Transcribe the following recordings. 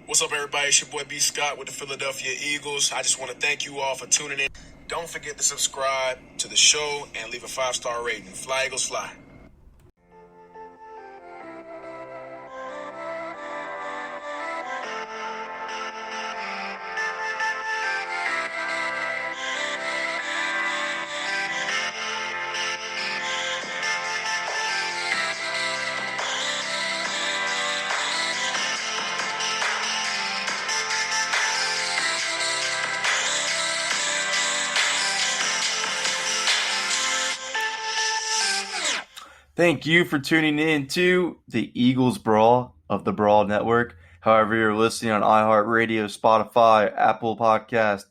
What's up, everybody? It's your boy B. Scott with the Philadelphia Eagles. I just want to thank you all for tuning in. Don't forget to subscribe to the show and leave a 5-star rating. Fly, Eagles, fly. Thank you for tuning in to the Eagles Brawl of the Brawl Network. However, you're listening on iHeartRadio, Spotify, Apple Podcast.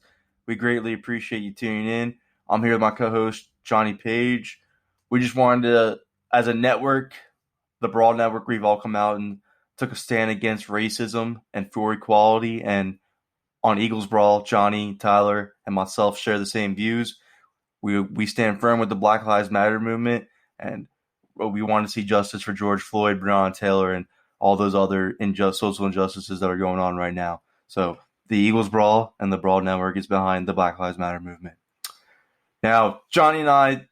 We greatly appreciate you tuning in. I'm here with my co-host, Jonny Page. We just wanted to, as a network, the Brawl Network, we've all come out and took a stand against racism and for equality. And on Eagles Brawl, Jonny, Tyler, and myself share the same views. We stand firm with the Black Lives Matter movement, and we want to see justice for George Floyd, Breonna Taylor, and all those other social injustices that are going on right now. So the Eagles Brawl and the Brawl Network is behind the Black Lives Matter movement. Now, Jonny and I,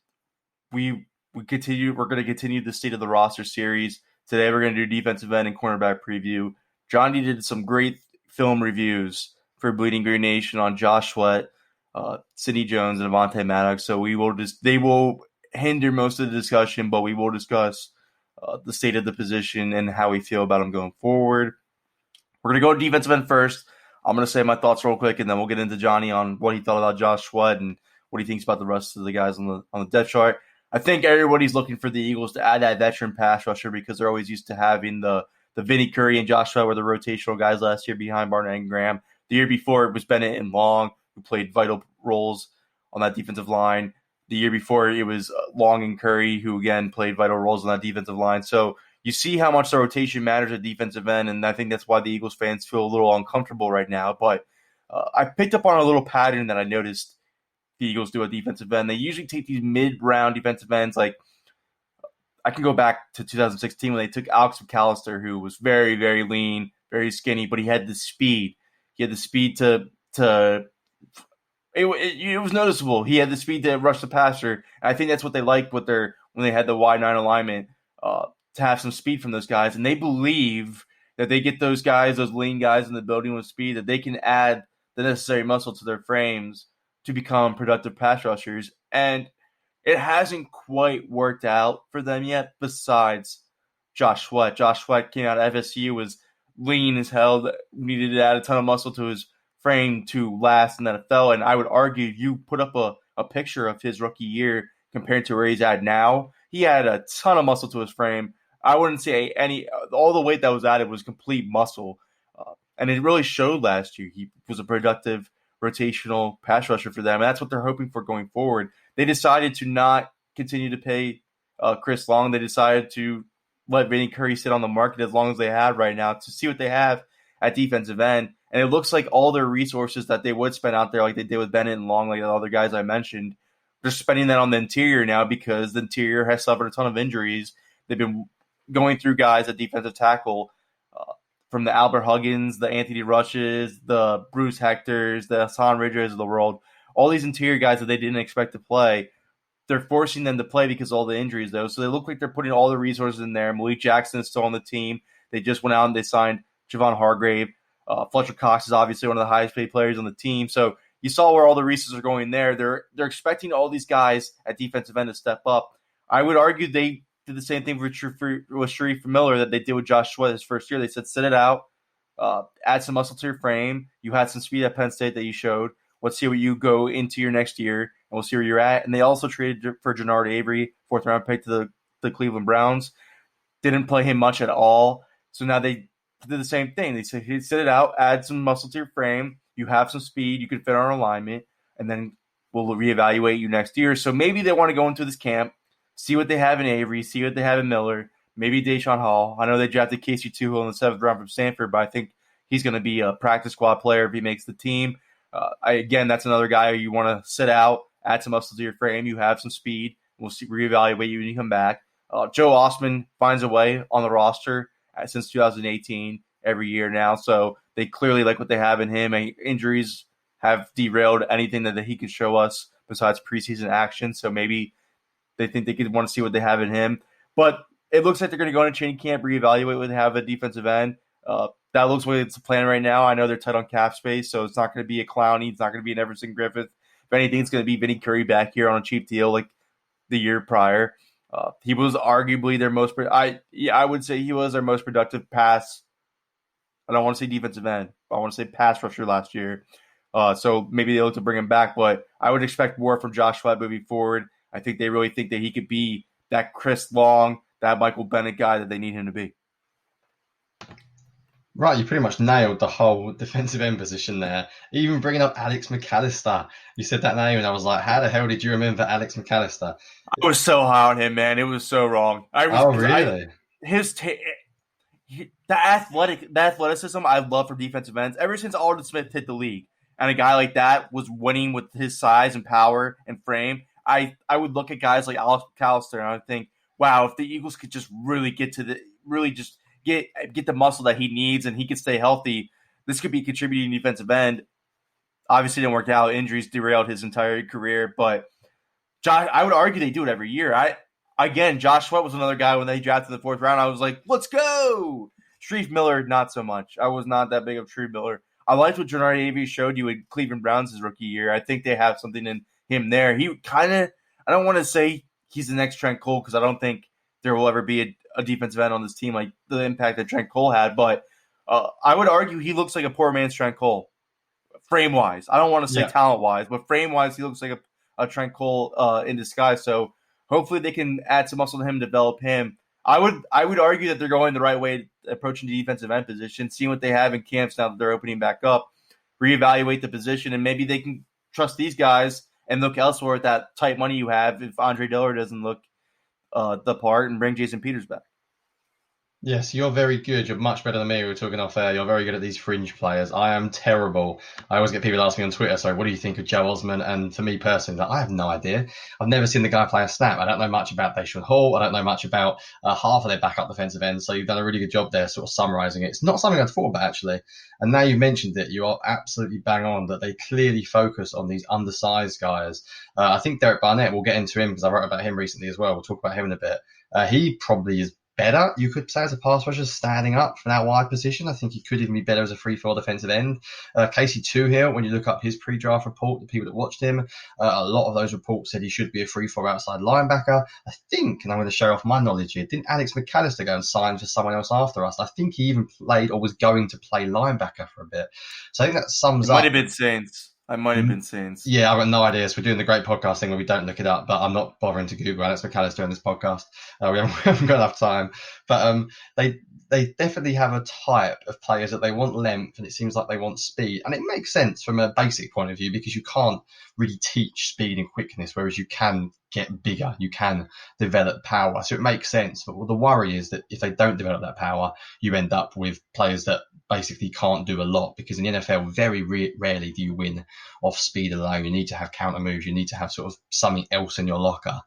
we're going to continue the State of the Roster series. Today we're going to do defensive end and cornerback preview. Jonny did some great film reviews for Bleeding Green Nation on Josh Sweat, Sidney Jones, and Avonte Maddox. So they will hinder most of the discussion, but we will discuss the state of the position and how we feel about them going forward. We're going to go to defensive end first. I'm going to say my thoughts real quick, and then we'll get into Jonny on what he thought about Josh Sweat and what he thinks about the rest of the guys on the depth chart. I think everybody's looking for the Eagles to add that veteran pass rusher because they're always used to having the Vinny Curry and Josh Sweat were the rotational guys last year behind Barnett and Graham. The year before, it was Bennett and Long who played vital roles on that defensive line. The year before, it was Long and Curry, who, again, played vital roles on that defensive line. So you see how much the rotation matters at defensive end, and I think that's why the Eagles fans feel a little uncomfortable right now. But I picked up on a little pattern that I noticed the Eagles do at defensive end. They usually take these mid-round defensive ends. Like, I can go back to 2016 when they took Alex McAllister, who was very, very lean, very skinny, but he had the speed. He had the speed It was noticeable. He had the speed to rush the passer. And I think that's what they liked when they had the wide 9 alignment, to have some speed from those guys. And they believe that they get those guys, those lean guys in the building with speed, that they can add the necessary muscle to their frames to become productive pass rushers. And it hasn't quite worked out for them yet, besides Josh Sweat. Josh Sweat came out of FSU, was lean as hell, needed to add a ton of muscle to his frame to last in the NFL, and I would argue you put up a picture of his rookie year compared to where he's at now. He had a ton of muscle to his frame. I wouldn't say all the weight that was added was complete muscle, and it really showed last year. He was a productive rotational pass rusher for them, and that's what they're hoping for going forward. They decided to not continue to pay Chris Long. They decided to let Vinny Curry sit on the market as long as they have right now to see what they have at defensive end. And it looks like all their resources that they would spend out there, like they did with Bennett and Long, like the other guys I mentioned, they're spending that on the interior now because the interior has suffered a ton of injuries. They've been going through guys at defensive tackle, from the Albert Huggins, the Anthony Rushes, the Bruce Hectors, the Hassan Ridges of the world. All these interior guys that they didn't expect to play, they're forcing them to play because of all the injuries, though. So they look like they're putting all the resources in there. Malik Jackson is still on the team. They just went out and they signed Javon Hargrave. Fletcher Cox is obviously one of the highest paid players on the team. So you saw where all the resources are going there. They're expecting all these guys at defensive end to step up. I would argue they did the same thing with Sharif Miller that they did with Josh Sweat his first year. They said, sit it out, add some muscle to your frame. You had some speed at Penn State that you showed. Let's see what you go into your next year, and we'll see where you're at. And they also traded for Jannard Avery, 4th-round pick to the Cleveland Browns. Didn't play him much at all. So now they did the same thing. They said, hey, sit it out, add some muscle to your frame. You have some speed. You can fit our alignment, and then we'll reevaluate you next year. So maybe they want to go into this camp, see what they have in Avery, see what they have in Miller, maybe Deshaun Hall. I know they drafted Casey Tuhill in the 7th round from Stanford, but I think he's going to be a practice squad player if he makes the team. Again, that's another guy you want to sit out, add some muscle to your frame. You have some speed. We'll reevaluate you when you come back. Joe Osman finds a way on the roster since 2018 every year now. So They clearly like what they have in him. And injuries have derailed anything that he could show us besides preseason action. So maybe they think they could want to see what they have in him. But it looks like they're going to go into training camp, reevaluate what they have at defensive end. That looks like it's the plan right now. I know they're tight on cap space, so it's not going to be a Clowney. It's not going to be an Everson Griffith. If anything, it's going to be Vinny Curry back here on a cheap deal like the year prior. He was arguably their most I would say he was their most productive pass. I don't want to say defensive end. I want to say pass rusher last year. So maybe they look to bring him back, but I would expect more from Josh Sweat moving forward. I think they really think that he could be that Chris Long, that Michael Bennett guy that they need him to be. Right, you pretty much nailed the whole defensive end position there. Even bringing up Alex McAllister. You said that name, and I was like, how the hell did you remember Alex McAllister? I was so high on him, man. It was so wrong. Really? The athleticism I love for defensive ends. Ever since Aldon Smith hit the league, and a guy like that was winning with his size and power and frame, I would look at guys like Alex McAllister, and I would think, wow, if the Eagles could just really get the muscle that he needs and he could stay healthy, this could be a contributing defensive end. Obviously, didn't work out. Injuries derailed his entire career, but I would argue they do it every year. Josh Sweat was another guy when they drafted in the 4th round. I was like, let's go. Shreve Miller, not so much. I was not that big of Shreve Miller. I liked what Jonny Avey showed you in Cleveland Browns his rookie year. I think they have something in him there. He kind of, I don't want to say he's the next Trent Cole because I don't think there will ever be a defensive end on this team like the impact that Trent Cole had. But I would argue he looks like a poor man's Trent Cole, frame-wise. I don't want to say talent-wise, but frame-wise, he looks like a Trent Cole in disguise. So hopefully they can add some muscle to him, develop him. I would argue that they're going the right way, approaching the defensive end position, seeing what they have in camps now that they're opening back up, reevaluate the position, and maybe they can trust these guys and look elsewhere at that tight money you have if Andre Dillard doesn't look the part and bring Jason Peters back. Yes, you're very good. You're much better than me. We were talking off air. You're very good at these fringe players. I am terrible. I always get people asking me on Twitter, so what do you think of Joe Osman? And for me personally, I have no idea. I've never seen the guy play a snap. I don't know much about Deshaun Hall. I don't know much about half of their backup defensive ends. So you've done a really good job there sort of summarising it. It's not something I'd thought about, actually. And now you've mentioned it, you are absolutely bang on that they clearly focus on these undersized guys. I think Derek Barnett, we'll get into him because I wrote about him recently as well. We'll talk about him in a bit. He probably is better, you could say, as a pass rusher, standing up from that wide position. I think he could even be better as a free-throw defensive end. Casey Toohill, when you look up his pre-draft report, the people that watched him, a lot of those reports said he should be a free-throw outside linebacker. I think, and I'm going to show off my knowledge here, didn't Alex McAllister go and sign for someone else after us? I think he even played or was going to play linebacker for a bit. So I think that sums up. Might have been Saints. I might have been Saints. Yeah, I've got no idea. So we're doing the great podcast thing where we don't look it up, but I'm not bothering to Google Alex McAllister on this podcast. We haven't got enough time. But they definitely have a type of players that they want length, and it seems like they want speed. And it makes sense from a basic point of view because you can't really teach speed and quickness, whereas you can get bigger, you can develop power. So it makes sense. But the worry is that if they don't develop that power, you end up with players that basically can't do a lot, because in the NFL, very rarely do you win off speed alone. You need to have counter moves. You need to have sort of something else in your locker.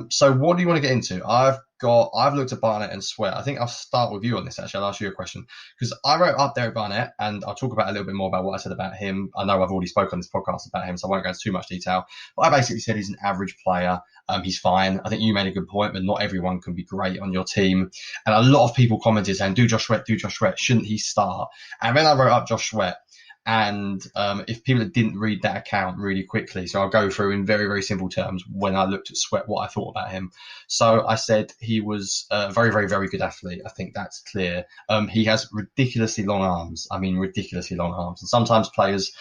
So what do you want to get into? I've looked at Barnett and Sweat. I think I'll start with you on this, actually. I'll ask you a question because I wrote up Derek Barnett and I'll talk about a little bit more about what I said about him. I know I've already spoken on this podcast about him, so I won't go into too much detail. But I basically said he's an average player. He's fine. I think you made a good point, but not everyone can be great on your team. And a lot of people commented saying, do Josh Sweat, shouldn't he start? And then I wrote up Josh Sweat. And if people didn't read that account really quickly, so I'll go through in very, very simple terms when I looked at Sweat, what I thought about him. So I said he was a very, very, very good athlete. I think that's clear. He has ridiculously long arms. I mean, ridiculously long arms. And sometimes players,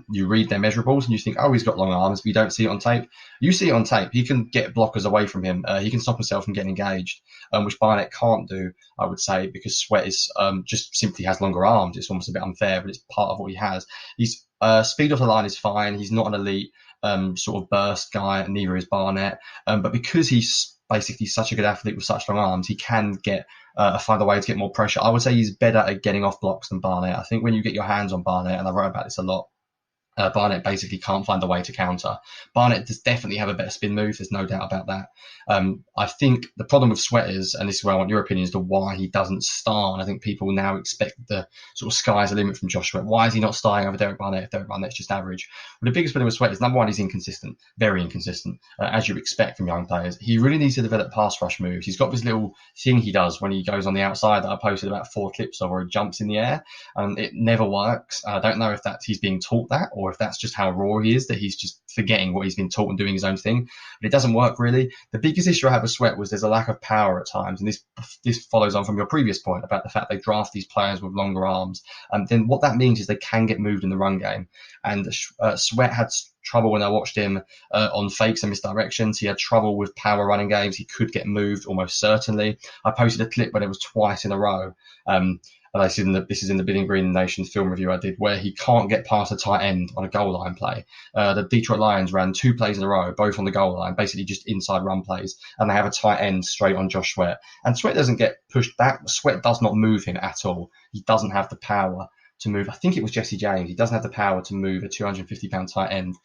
you read their measurables and you think, oh, he's got long arms, but you don't see it on tape. You see it on tape. He can get blockers away from him. He can stop himself from getting engaged, which Barnett can't do, I would say, because Sweat is just simply has longer arms. It's almost a bit unfair, but it's part of what he has. He's speed off the line is fine. He's not an elite sort of burst guy, and neither is Barnett. But because he's basically such a good athlete with such long arms, he can get find a way to get more pressure. I would say he's better at getting off blocks than Barnett. I think when you get your hands on Barnett, and I wrote about this a lot, Barnett basically can't find a way to counter. Barnett does definitely have a better spin move. There's no doubt about that. I think the problem with Sweat is, and this is where I want your opinion, as to why he doesn't start. And I think people now expect the sort of sky's the limit from Josh Sweat. Why is he not starting over Derek Barnett if Derek Barnett's just average? Well, the biggest problem with Sweat is, number one, he's inconsistent, very inconsistent, as you expect from young players. He really needs to develop pass rush moves. He's got this little thing he does when he goes on the outside that I posted about 4 clips of, where he jumps in the air, and it never works. I don't know if that's he's being taught that, or if that's just how raw he is, that he's just forgetting what he's been taught and doing his own thing. But it doesn't work really. The biggest issue I have with Sweat was there's a lack of power at times, and this follows on from your previous point about the fact they draft these players with longer arms. Then what that means is they can get moved in the run game. And Sweat had trouble when I watched him on fakes and misdirections. He had trouble with power running games. He could get moved almost certainly. I posted a clip where it was twice in a row. And this is in the Bidding Green Nation film review I did, where he can't get past a tight end on a goal line play. The Detroit Lions ran 2 plays in a row, both on the goal line, basically just inside run plays, and they have a tight end straight on Josh Sweat. And Sweat doesn't get pushed back. Sweat does not move him at all. He doesn't have the power to move. I think it was Jesse James. He doesn't have the power to move a 250-pound tight end,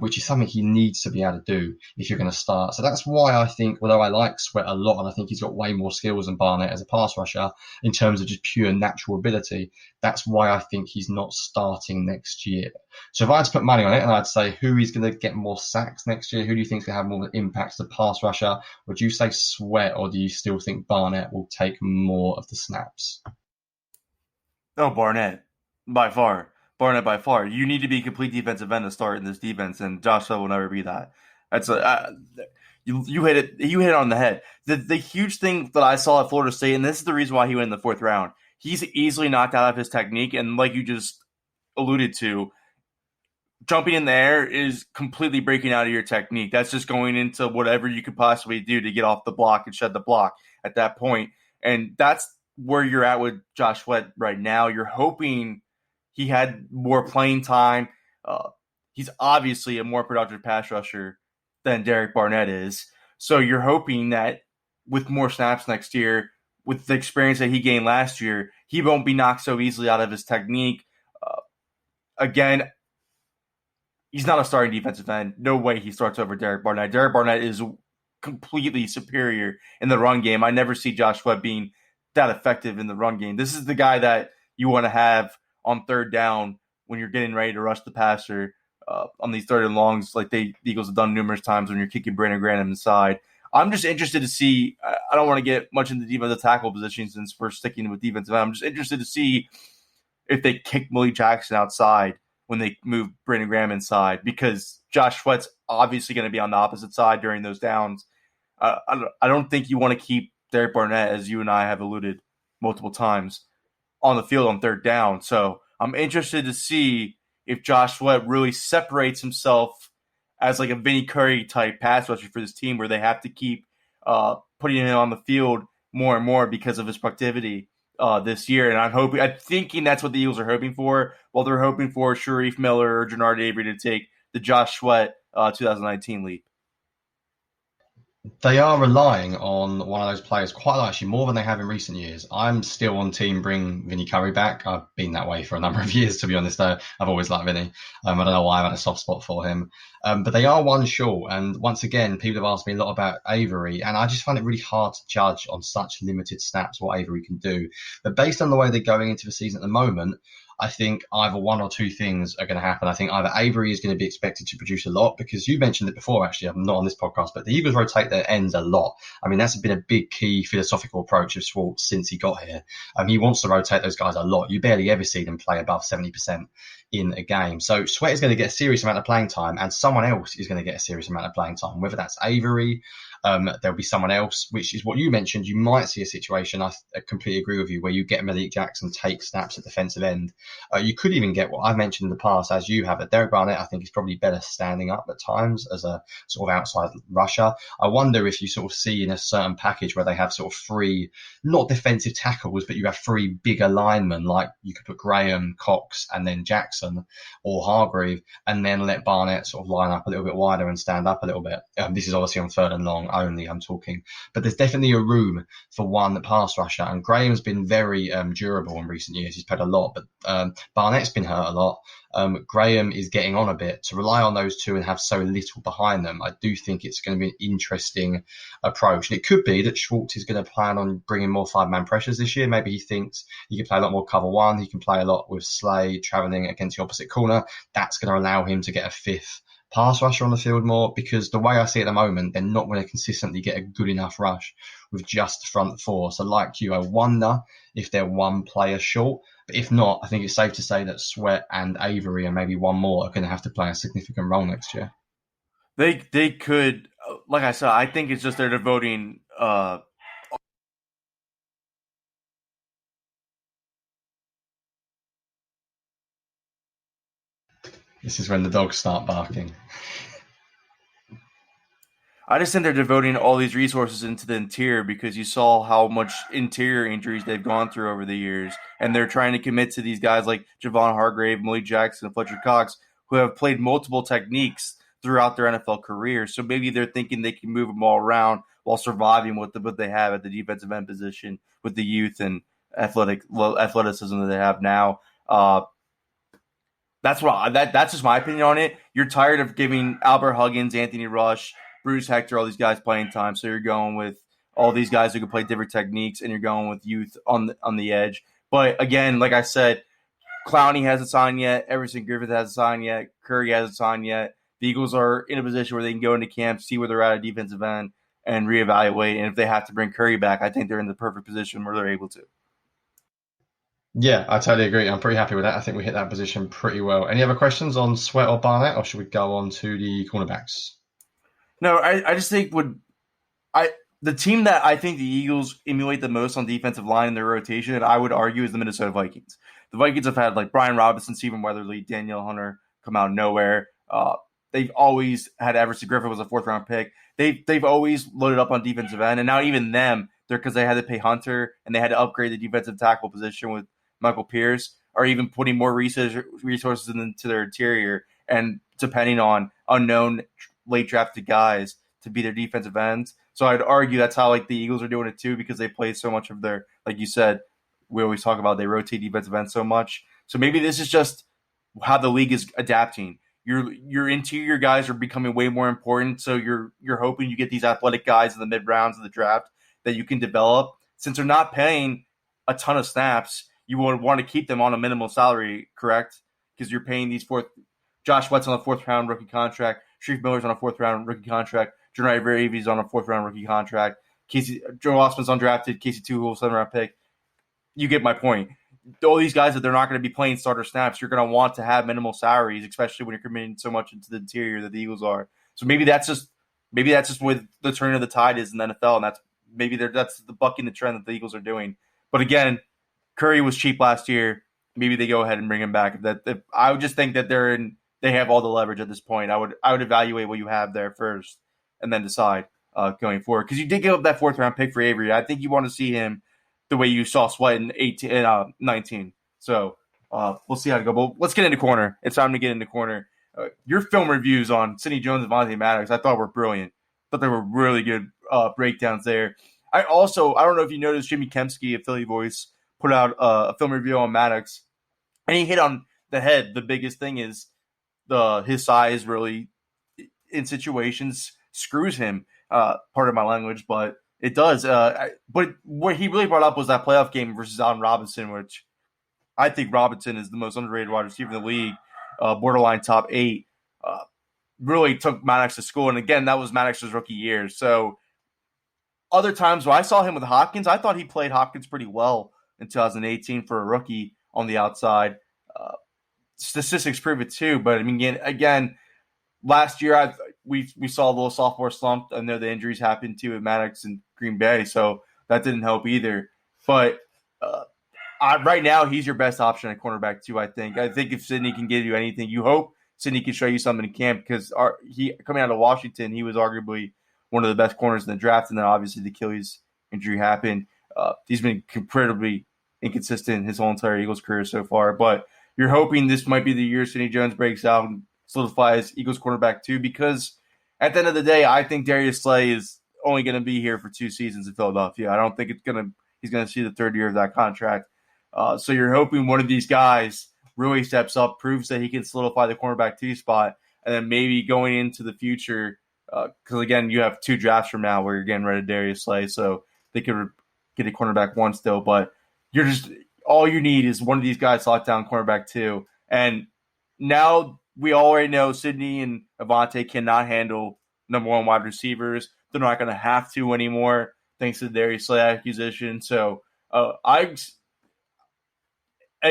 which is something he needs to be able to do if you're going to start. So that's why I think, although I like Sweat a lot, and I think he's got way more skills than Barnett as a pass rusher in terms of just pure natural ability, that's why I think he's not starting next year. So if I had to put money on it, and I'd say who is going to get more sacks next year, who do you think is going to have more of an impact as a pass rusher? Would you say Sweat, or do you still think Barnett will take more of the snaps? No, Barnett. By far. Barnett by far. You need to be a complete defensive end to start in this defense, and Josh Sweat will never be that. That's you hit it. You hit it on the head. The huge thing that I saw at Florida State, and this is the reason why he went in the 4th round, he's easily knocked out of his technique, and like you just alluded to, jumping in the air is completely breaking out of your technique. That's just going into whatever you could possibly do to get off the block and shed the block at that point. And that's where you're at with Josh Sweat right now. You're hoping he had more playing time. He's obviously a more productive pass rusher than Derek Barnett is. So you're hoping that with more snaps next year, with the experience that he gained last year, he won't be knocked so easily out of his technique. Again, he's not a starting defensive end. No way he starts over Derek Barnett. Derek Barnett is completely superior in the run game. I never see Josh Sweat being that effective in the run game. This is the guy that you want to have on 3rd down when you're getting ready to rush the passer on these 3rd and longs, like the Eagles have done numerous times when you're kicking Brandon Graham inside. I'm just interested to see. I don't want to get much into defensive tackle position since we're sticking with defensive. I'm just interested to see if they kick Malik Jackson outside when they move Brandon Graham inside, because Josh Sweat's obviously going to be on the opposite side during those downs. I don't think you want to keep Derek Barnett, as you and I have alluded multiple times, on the field on 3rd down. So I'm interested to see if Josh Sweat really separates himself as like a Vinny Curry type pass rusher for this team, where they have to keep putting him on the field more and more because of his productivity this year. And I'm thinking that's what the Eagles are hoping for. Well, they're hoping for Sharif Miller or Jannard Avery to take the Josh Sweat 2019 leap. They are relying on one of those players quite a lot, actually, more than they have in recent years. I'm still on team bring Vinny Curry back. I've been that way for a number of years, to be honest, though. I've always liked Vinny. I don't know why I've had a soft spot for him. But they are one short. And once again, people have asked me a lot about Avery, and I just find it really hard to judge on such limited snaps what Avery can do. But based on the way they're going into the season at the moment, I think either one or two things are going to happen. I think either Avery is going to be expected to produce a lot, because you mentioned it before, actually, I'm not on this podcast, but the Eagles rotate their ends a lot. I mean, that's been a big key philosophical approach of Schwartz since he got here. He wants to rotate those guys a lot. You barely ever see them play above 70% in a game. So Sweat is going to get a serious amount of playing time, and someone else is going to get a serious amount of playing time, whether that's Avery, there'll be someone else, which is what you mentioned. You might see a situation, I completely agree with you, where you get Malik Jackson take snaps at defensive end. You could even get what I've mentioned in the past, as you have it. Derek Barnett, I think, is probably better standing up at times as a sort of outside rusher. I wonder if you sort of see in a certain package where they have sort of three, not defensive tackles, but you have three bigger linemen, like you could put Graham, Cox, and then Jackson or Hargreave, and then let Barnett sort of line up a little bit wider and stand up a little bit. This is obviously on 3rd and long. only, I'm talking. But there's definitely a room for one pass rusher. And Graham's been very durable in recent years. He's played a lot, but Barnett's been hurt a lot. Graham is getting on a bit. To rely on those two and have so little behind them, I do think it's going to be an interesting approach. And it could be that Schwartz is going to plan on bringing more 5-man pressures this year. Maybe he thinks he can play a lot more cover one. He can play a lot with Slade travelling against the opposite corner. That's going to allow him to get a fifth pass rusher on the field more, because the way I see it at the moment, they're not going to consistently get a good enough rush with just the front four. So like you, I wonder if they're one player short. But if not, I think it's safe to say that Sweat and Avery and maybe one more are going to have to play a significant role next year. They could, like I said, I think it's just they're devoting This is when the dogs start barking. I just think they're devoting all these resources into the interior because you saw how much interior injuries they've gone through over the years. And they're trying to commit to these guys like Javon Hargrave, Malik Jackson, and Fletcher Cox, who have played multiple techniques throughout their NFL career. So maybe they're thinking they can move them all around while surviving with what they have at the defensive end position with the youth and athleticism that they have now. That's just my opinion on it. You're tired of giving Albert Huggins, Anthony Rush, Bruce Hector, all these guys playing time. So you're going with all these guys who can play different techniques, and you're going with youth on the edge. But again, like I said, Clowney hasn't signed yet. Everson Griffith hasn't signed yet. Curry hasn't signed yet. The Eagles are in a position where they can go into camp, see where they're at defensive end, and reevaluate. And if they have to bring Curry back, I think they're in the perfect position where they're able to. Yeah, I totally agree. I'm pretty happy with that. I think we hit that position pretty well. Any other questions on Sweat or Barnett, or should we go on to the cornerbacks? No, I just think the team that I think the Eagles emulate the most on defensive line in their rotation, and I would argue, is the Minnesota Vikings. The Vikings have had like Brian Robinson, Stephen Weatherly, Danielle Hunter come out of nowhere. They've always had Everson Griffith was a 4th-round pick. They've always loaded up on defensive end, and now even them, because they had to pay Hunter and they had to upgrade the defensive tackle position with Michael Pierce, are even putting more resources into their interior and depending on unknown late drafted guys to be their defensive ends. So I'd argue that's how like the Eagles are doing it too, because they play so much of their, like you said, we always talk about they rotate defensive ends so much. So maybe this is just how the league is adapting. Your interior guys are becoming way more important. So you're hoping you get these athletic guys in the mid rounds of the draft that you can develop. Since they're not paying a ton of snaps, you would want to keep them on a minimal salary, correct? Because you're paying these Josh Sweat's on a 4th-round rookie contract. Sharif Miller's on a 4th-round rookie contract. Jonny Avery's on a 4th-round rookie contract. Joe Osman's undrafted. Casey Tuchel, 7th-round pick. You get my point. All these guys that they're not going to be playing starter snaps, you're going to want to have minimal salaries, especially when you're committing so much into the interior that the Eagles are. So maybe that's just where the turn of the tide is in the NFL, and that's the bucking the trend that the Eagles are doing. But again, Curry was cheap last year. Maybe they go ahead and bring him back. I would just think that they have all the leverage at this point. I would evaluate what you have there first and then decide going forward. Because you did give up that 4th-round pick for Avery. I think you want to see him the way you saw Sweat in 19. So we'll see how to go. But let's get into corner. It's time to get into corner. Your film reviews on Sidney Jones and Avonte Maddox I thought were brilliant. I thought they were really good breakdowns there. I don't know if you noticed, Jimmy Kempski of Philly Voice put out a film review on Maddox, and he hit on the head. The biggest thing is his size really, in situations, screws him. Part of my language, but it does. But what he really brought up was that playoff game versus Allen Robinson, which I think Robinson is the most underrated wide receiver in the league, borderline top 8. Really took Maddox to school, and again, that was Maddox's rookie year. So other times when I saw him with Hopkins, I thought he played Hopkins pretty well in 2018 for a rookie on the outside. Statistics prove it too, but I mean, again, last year we saw a little sophomore slump. I know the injuries happened too with Maddox and Green Bay, so that didn't help either. But right now, he's your best option at cornerback too. I think if Sidney can give you anything, you hope Sidney can show you something in camp, because he coming out of Washington, he was arguably one of the best corners in the draft, and then obviously the Achilles injury happened. He's been incredibly inconsistent his whole entire Eagles career so far, but you're hoping this might be the year Sidney Jones breaks out and solidifies Eagles cornerback too, because at the end of the day, I think Darius Slay is only going to be here for 2 seasons in Philadelphia. I don't think he's going to see the third year of that contract. So you're hoping one of these guys really steps up, proves that he can solidify the cornerback 2 spot, and then maybe going into the future, because again, you have 2 drafts from now where you're getting rid of Darius Slay, so they could get a cornerback 1 still, but all you need is one of these guys to lock down cornerback 2. And now we already know Sidney and Avonte cannot handle number 1 wide receivers. They're not going to have to anymore, thanks to the Darius Slay acquisition. So it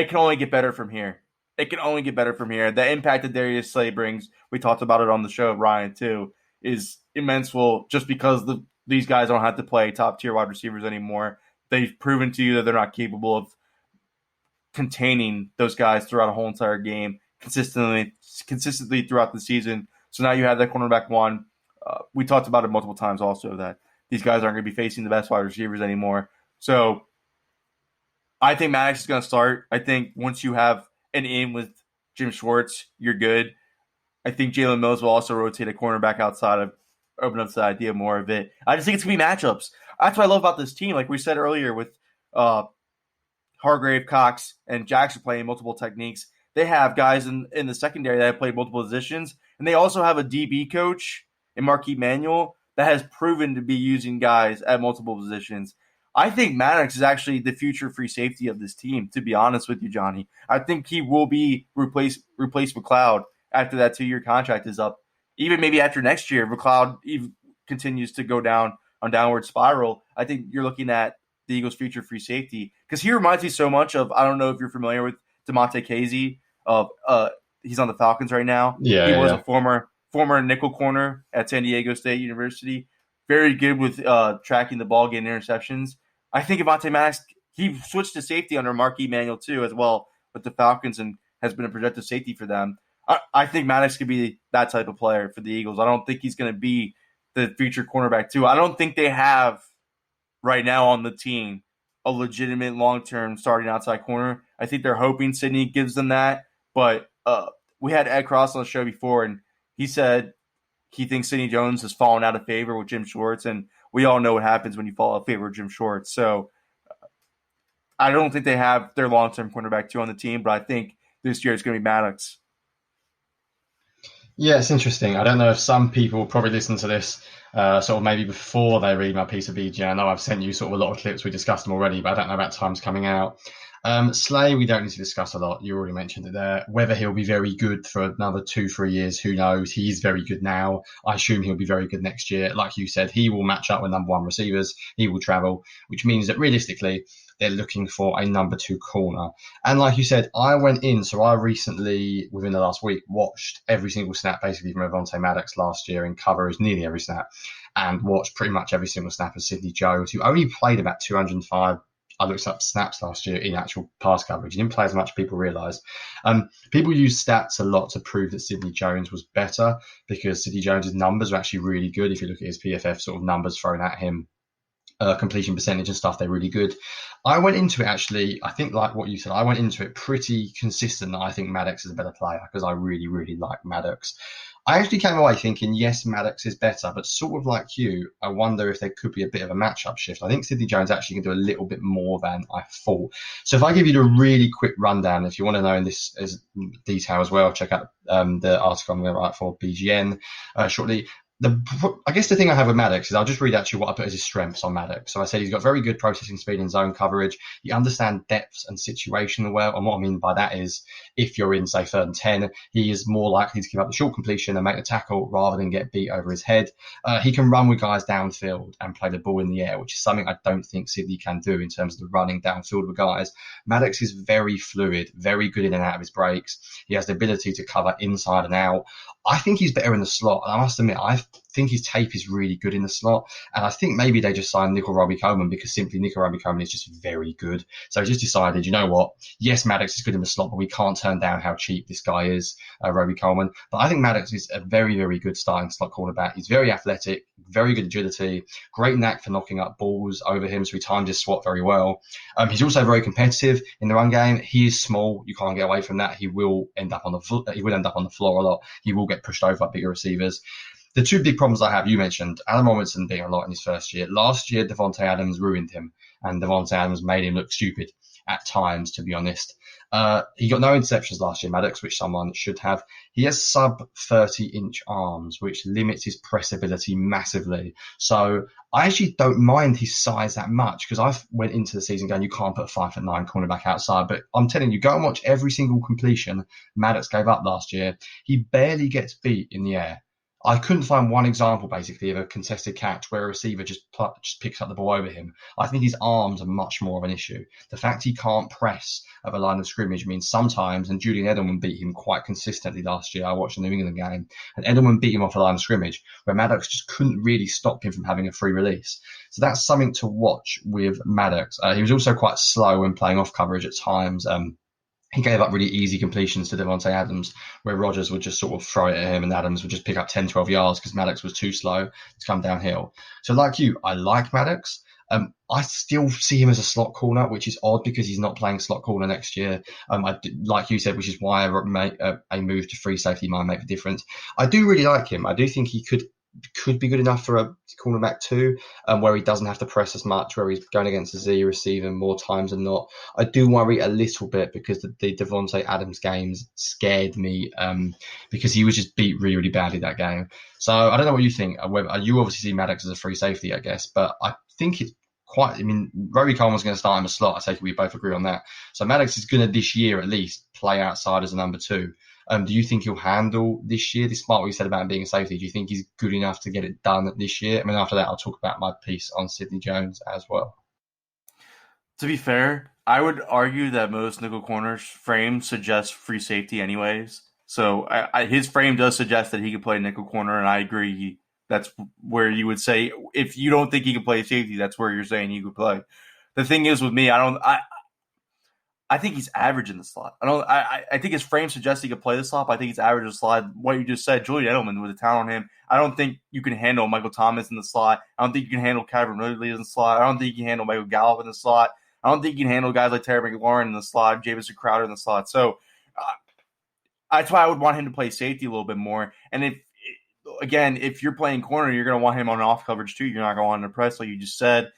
can only get better from here. It can only get better from here. The impact that Darius Slay brings, we talked about it on the show, Ryan, too, is immense. Well, just because these guys don't have to play top-tier wide receivers anymore, they've proven to you that they're not capable of containing those guys throughout a whole entire game consistently throughout the season. So now you have that cornerback 1. We talked about it multiple times also that these guys aren't going to be facing the best wide receivers anymore. So I think Maddox is going to start. I think once you have an in with Jim Schwartz, you're good. I think Jalen Mills will also rotate a cornerback outside of open up the idea more of it. I just think it's going to be matchups. That's what I love about this team. Like we said earlier with Hargrave, Cox, and Jackson playing multiple techniques. They have guys in the secondary that have played multiple positions, and they also have a DB coach in Marquise Manuel that has proven to be using guys at multiple positions. I think Maddox is actually the future free safety of this team, to be honest with you, Johnny. I think he will be replace McLeod after that 2-year contract is up. Even maybe after next year, McLeod continues to go down on downward spiral. I think you're looking at the Eagles' future free safety because he reminds me so much of, I don't know if you're familiar with DeMonte Casey. He's on the Falcons right now. He was a former nickel corner at San Diego State University. Very good with tracking the ball, getting interceptions. I think Avonte Maddox, he switched to safety under Marquise Manuel too as well with the Falcons and has been a projected safety for them. I think Maddox could be that type of player for the Eagles. I don't think he's going to be the future cornerback too. I don't think they have right now on the team a legitimate long-term starting outside corner. I think they're hoping Sidney gives them that. But we had Ed Cross on the show before, and he said he thinks Sidney Jones has fallen out of favor with Jim Schwartz, and we all know what happens when you fall out of favor with Jim Schwartz. So I don't think they have their long-term cornerback 2 on the team, but I think this year it's going to be Maddox. Yeah, it's interesting. I don't know if some people probably listen to this sort of maybe before they read my piece of BG. I know I've sent you sort of a lot of clips. We discussed them already, but I don't know about times coming out. Slay, we don't need to discuss a lot. You already mentioned it there. Whether he'll be very good for another 2-3 years, who knows? He's very good now. I assume he'll be very good next year. Like you said, he will match up with number 1 receivers. He will travel, which means that realistically, they're looking for a number 2 corner. And like you said, I recently, within the last week, watched every single snap basically from Avonte Maddox last year in coverage, nearly every snap, and watched pretty much every single snap of Sidney Jones, who only played about 205 I looked up snaps last year in actual pass coverage. He didn't play as much as people realise. People use stats a lot to prove that Sidney Jones was better because Sidney Jones' numbers are actually really good. If you look at his PFF sort of numbers thrown at him, completion percentage and stuff, they're really good. I went into it actually, I think like what you said, I went into it pretty consistent that I think Maddox is a better player because I really, really like Maddox. I actually came away thinking, yes, Maddox is better, but sort of like you, I wonder if there could be a bit of a matchup shift. I think Sidney Jones actually can do a little bit more than I thought. So if I give you the really quick rundown, if you want to know in this as detail as well, check out the article I'm going to write for BGN shortly. I guess the thing I have with Maddox is I'll just read actually what I put as his strengths on Maddox. So I said he's got very good processing speed and zone coverage. He understands depths and situation well. And what I mean by that is if you're in, say, 3rd and 10, he is more likely to give up the short completion and make the tackle rather than get beat over his head. He can run with guys downfield and play the ball in the air, which is something I don't think Sidney can do in terms of the running downfield with guys. Maddox is very fluid, very good in and out of his breaks. He has the ability to cover inside and out. I think he's better in the slot. And I must admit, I think his tape is really good in the slot. And I think maybe they just signed Nickel Roby-Coleman because simply Nickel Roby-Coleman is just very good. So he just decided, you know what? Yes, Maddox is good in the slot, but we can't turn down how cheap this guy is, Roby-Coleman. But I think Maddox is a very, very good starting slot cornerback. He's very athletic, very good agility, great knack for knocking up balls over him. So he timed his swat very well. He's also very competitive in the run game. He is small. You can't get away from that. He will end up on the floor a lot. He will get pushed over by bigger receivers. The two big problems I have, you mentioned Allen Robinson being a lot in his first year. Last year, Davante Adams ruined him, and Davante Adams made him look stupid at times, to be honest. He got no interceptions last year, Maddox, which someone should have. He has sub 30-inch arms, which limits his press ability massively. So I actually don't mind his size that much, because I went into the season going, you can't put a 5'9" cornerback outside. But I'm telling you, go and watch every single completion Maddox gave up last year. He barely gets beat in the air. I couldn't find one example, basically, of a contested catch where a receiver just picks up the ball over him. I think his arms are much more of an issue. The fact he can't press at the line of scrimmage means sometimes, and Julian Edelman beat him quite consistently last year. I watched the New England game, and Edelman beat him off the line of scrimmage, where Maddox just couldn't really stop him from having a free release. So that's something to watch with Maddox. He was also quite slow when playing off coverage at times. He gave up really easy completions to Davante Adams, where Rodgers would just sort of throw it at him and Adams would just pick up 10, 12 yards because Maddox was too slow to come downhill. So like you, I like Maddox. I still see him as a slot corner, which is odd because he's not playing slot corner next year. Like you said, which is why a move to free safety might make a difference. I do really like him. I do think he could be good enough for a cornerback too, where he doesn't have to press as much, where he's going against a Z receiver more times than not. I do worry a little bit because the Davante Adams games scared me because he was just beat really, really badly that game. So I don't know what you think. You obviously see Maddox as a free safety, I guess, but I think it's Roby Coleman's going to start him a slot. I take it we both agree on that. So Maddox is going to, this year at least, play outside as a number 2. Do you think he'll handle this year, despite what you said about him being a safety? Do you think he's good enough to get it done this year? I mean, after that, I'll talk about my piece on Sidney Jones as well. To be fair, I would argue that most nickel corners' frames suggest free safety anyways. So his frame does suggest that he could play nickel corner, and I agree. That's where you would say, if you don't think he can play safety, that's where you're saying he could play. The thing is with me, I think he's average in the slot. I think his frame suggests he could play the slot, but I think he's average in the slot. What you just said, Julian Edelman with the talent on him. I don't think you can handle Michael Thomas in the slot. I don't think you can handle Calvin Ridley in the slot. I don't think you can handle Michael Gallup in the slot. I don't think you can handle guys like Terry McLaurin in the slot, Jamison Crowder in the slot. So that's why I would want him to play safety a little bit more. And if you're playing corner, you're going to want him on off coverage too. You're not going to want him to press, like you just said.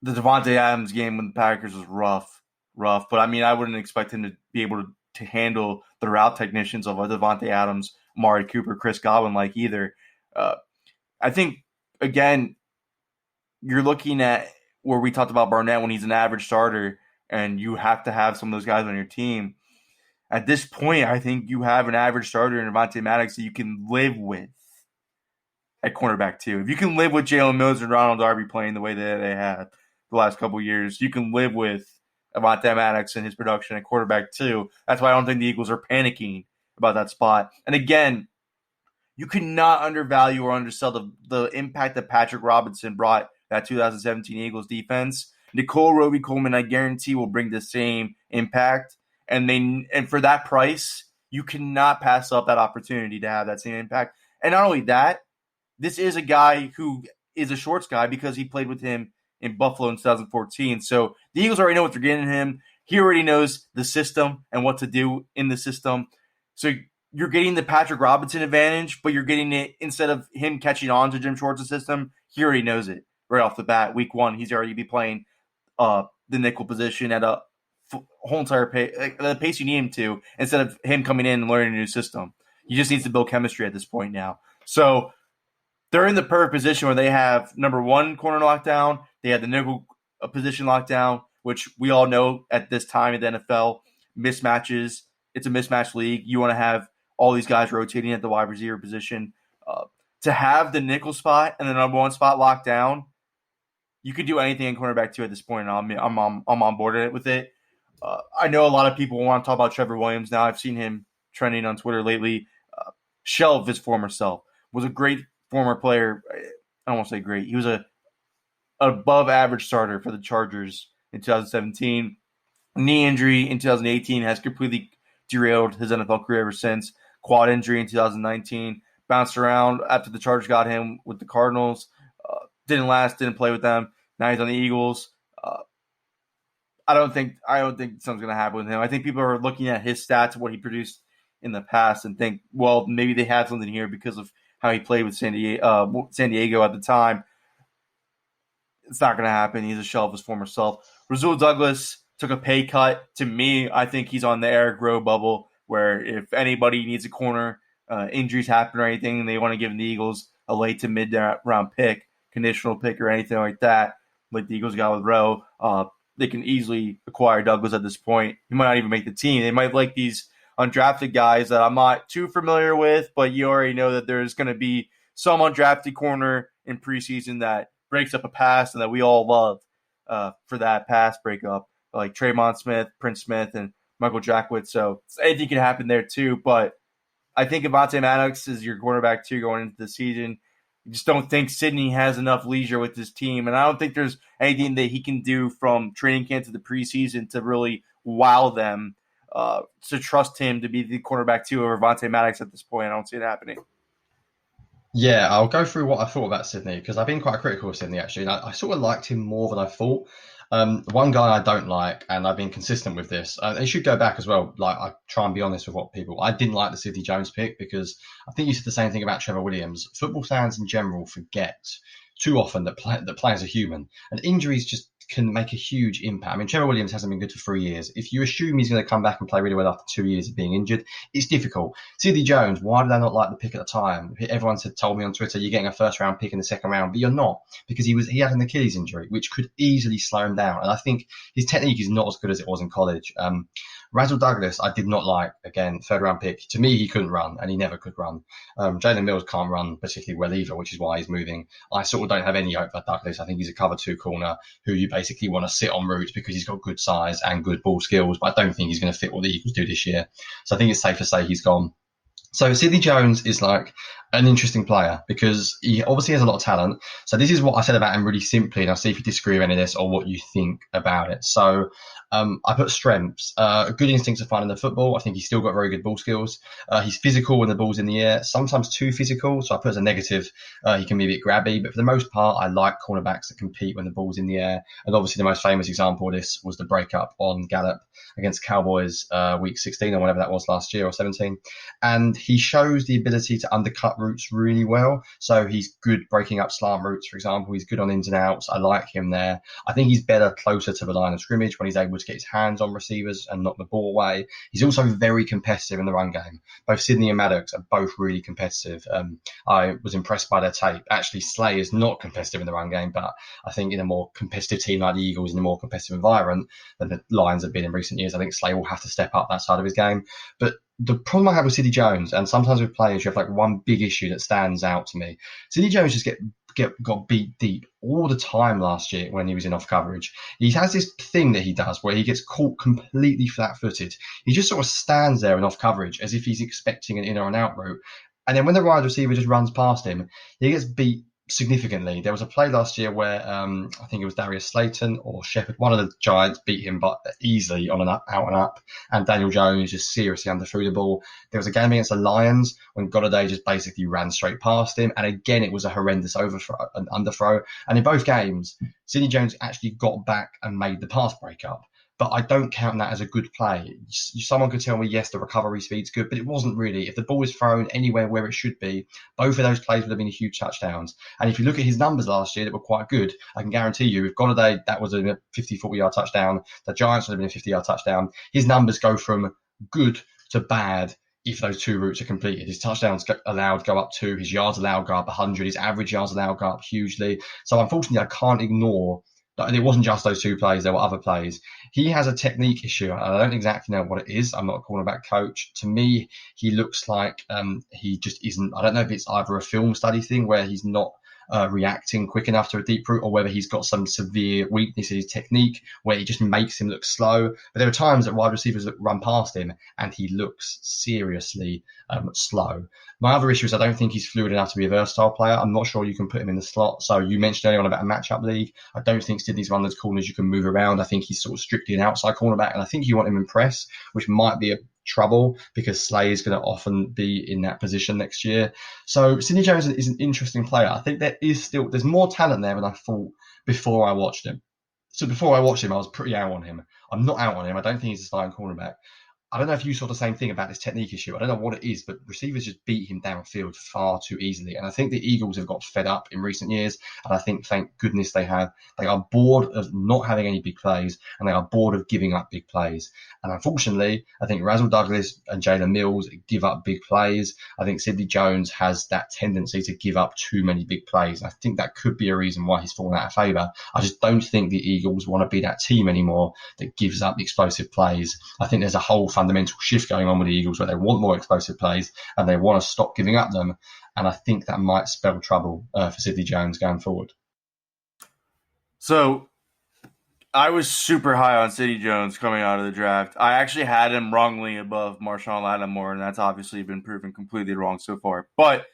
The Davante Adams game with the Packers was rough. But I mean, I wouldn't expect him to be able to handle the route technicians of Davante Adams, Amari Cooper, Chris Godwin like either. I think, again, you're looking at where we talked about Barnett when he's an average starter, and you have to have some of those guys on your team. At this point, I think you have an average starter in Avonte Maddox that you can live with at cornerback too. If you can live with Jalen Mills and Ronald Darby playing the way that they had the last couple of years, you can live with Avonte Maddox and his production at quarterback too. That's why I don't think the Eagles are panicking about that spot. And again, you cannot undervalue or undersell the impact that Patrick Robinson brought that 2017 Eagles defense. Nicole Roby-Coleman, I guarantee, will bring the same impact. And for that price, you cannot pass up that opportunity to have that same impact. And not only that, this is a guy who is a shorts guy because he played with him in Buffalo in 2014. So the Eagles already know what they're getting in him. He already knows the system and what to do in the system. So you're getting the Patrick Robinson advantage, but you're getting it instead of him catching on to Jim Schwartz's system. He already knows it right off the bat. Week 1, he's already be playing the nickel position at a whole entire pace, the pace you need him to, instead of him coming in and learning a new system. He just needs to build chemistry at this point now. So they're in the perfect position where they have number 1 corner lockdown. They have the nickel position lockdown, which we all know at this time in the NFL, mismatches. It's a mismatch league. You want to have all these guys rotating at the wide receiver position. To have the nickel spot and the number 1 spot locked down, you could do anything in cornerback 2 at this point, and I'm on board with it. I know a lot of people want to talk about Trevor Williams now. I've seen him trending on Twitter lately. Shell of his former self. Was a great former player. I don't want to say great. He was a above average starter for the Chargers in 2017. Knee injury in 2018 has completely derailed his NFL career ever since. Quad injury in 2019. Bounced around after the Chargers got him with the Cardinals. Didn't last, didn't play with them. Now he's on the Eagles. I don't think something's going to happen with him. I think people are looking at his stats, what he produced in the past, and think, well, maybe they have something here because of how he played with San Diego at the time. It's not going to happen. He's a shell of his former self. Rasul Douglas took a pay cut. To me, I think he's on the Eric Rowe bubble, where if anybody needs a corner, injuries happen or anything, and they want to give the Eagles a late to mid-round pick, conditional pick or anything like that, like the Eagles got with Rowe, they can easily acquire Douglas at this point. He might not even make the team. They might like these undrafted guys that I'm not too familiar with, but you already know that there's going to be some undrafted corner in preseason that breaks up a pass and that we all love for that pass breakup, like Tremont Smith, Prince Smith, and Michael Jackwitz. So anything can happen there too. But I think Avonte Maddox is your cornerback too going into the season. I just don't think Sidney has enough leisure with his team, and I don't think there's anything that he can do from training camp to the preseason to really wow them to trust him to be the cornerback too over Avonte Maddox at this point. I don't see it happening. Yeah, I'll go through what I thought about Sidney, because I've been quite critical of Sidney, actually. And I sort of liked him more than I thought. One guy I don't like, and I've been consistent with this, and you should go back as well. Like, I try and be honest with what people. I didn't like the Sidney Jones pick because I think you said the same thing about Trevor Williams. Football fans in general forget too often that players are human, and injuries just can make a huge impact. I mean, Trevor Williams hasn't been good for 3 years. If you assume he's going to come back and play really well after 2 years of being injured, it's difficult. Sidney Jones, why did I not like the pick at the time? Everyone told me on Twitter, you're getting a first round pick in the second round, but you're not, because he had an Achilles injury, which could easily slow him down. And I think his technique is not as good as it was in college. Rasul Douglas, I did not like. Again, third round pick. To me, he couldn't run, and he never could run. Jalen Mills can't run particularly well either, which is why he's moving. I sort of don't have any hope for Douglas. I think he's a cover two corner who you basically want to sit on route because he's got good size and good ball skills, but I don't think he's going to fit what the Eagles do this year. So I think it's safe to say he's gone. So Sidney Jones is like an interesting player because he obviously has a lot of talent. So this is what I said about him really simply, and I'll see if you disagree with any of this or what you think about it. So I put strengths, good instincts of finding the football. I think he's still got very good ball skills. He's physical when the ball's in the air, sometimes too physical. So I put as a negative, he can be a bit grabby, but for the most part, I like cornerbacks that compete when the ball's in the air. And obviously the most famous example of this was the breakup on Gallup against Cowboys week 16 or whatever that was last year, or 17. And he shows the ability to undercut routes really well. So he's good breaking up slant routes, for example. He's good on ins and outs. I like him there. I think he's better closer to the line of scrimmage when he's able to get his hands on receivers and knock the ball away. He's also very competitive in the run game. Both Sidney and Maddox are both really competitive. I was impressed by their tape. Actually, Slay is not competitive in the run game, but I think in a more competitive team like the Eagles, in a more competitive environment than the Lions have been in recent years, I think Slay will have to step up that side of his game. But the problem I have with Sidney Jones, and sometimes with players, you have like one big issue that stands out to me. Sidney Jones just got beat deep all the time last year when he was in off coverage. He has this thing that he does where he gets caught completely flat-footed. He just sort of stands there in off coverage as if he's expecting an in or an out route. And then when the wide receiver just runs past him, he gets beat significantly. There was a play last year where I think it was Darius Slayton or Shepard, one of the Giants beat him but easily on an out and up, and Daniel Jones just seriously underthrew the ball. There was a game against the Lions when Golladay just basically ran straight past him, and again it was a horrendous overthrow and underthrow. And in both games, Sidney Jones actually got back and made the pass breakup. But I don't count that as a good play. Someone could tell me, yes, the recovery speed's good, but it wasn't really. If the ball is thrown anywhere where it should be, both of those plays would have been huge touchdowns. And if you look at his numbers last year that were quite good, I can guarantee you, if Golladay, that was a 50, 40-yard touchdown, the Giants would have been a 50-yard touchdown. His numbers go from good to bad if those two routes are completed. His touchdowns allowed go up 2, his yards allowed go up 100, his average yards allowed go up hugely. So unfortunately, I can't ignore. And it wasn't just those two plays, there were other plays. He has a technique issue. I don't exactly know what it is. I'm not a cornerback coach. To me, he looks like he just isn't. I don't know if it's either a film study thing where he's not reacting quick enough to a deep route, or whether he's got some severe weakness in his technique where he just makes him look slow. But there are times that wide receivers run past him and he looks seriously slow. My other issue is I don't think he's fluid enough to be a versatile player. I'm not sure you can put him in the slot. So you mentioned earlier on about a matchup league. I don't think Sidney's one of those corners you can move around. I think he's sort of strictly an outside cornerback, and I think you want him in press, which might be a trouble because Slay is going to often be in that position next year. So Sidney Jones is an interesting player. I think there's more talent there than I thought before I watched him. So before I watched him, I was pretty out on him. I'm not out on him. I don't think he's a starting cornerback. I don't know if you saw the same thing about this technique issue. I don't know what it is, but receivers just beat him downfield far too easily. And I think the Eagles have got fed up in recent years. And I think, thank goodness they have. They are bored of not having any big plays, and they are bored of giving up big plays. And unfortunately, I think Razzle Douglas and Jalen Mills give up big plays. I think Sidney Jones has that tendency to give up too many big plays. I think that could be a reason why he's fallen out of favour. I just don't think the Eagles want to be that team anymore that gives up explosive plays. I think there's a whole fundamental shift going on with the Eagles where they want more explosive plays and they want to stop giving up them. And I think that might spell trouble for Sidney Jones going forward. So I was super high on Sidney Jones coming out of the draft. I actually had him wrongly above Marshawn Lattimore, and that's obviously been proven completely wrong so far. But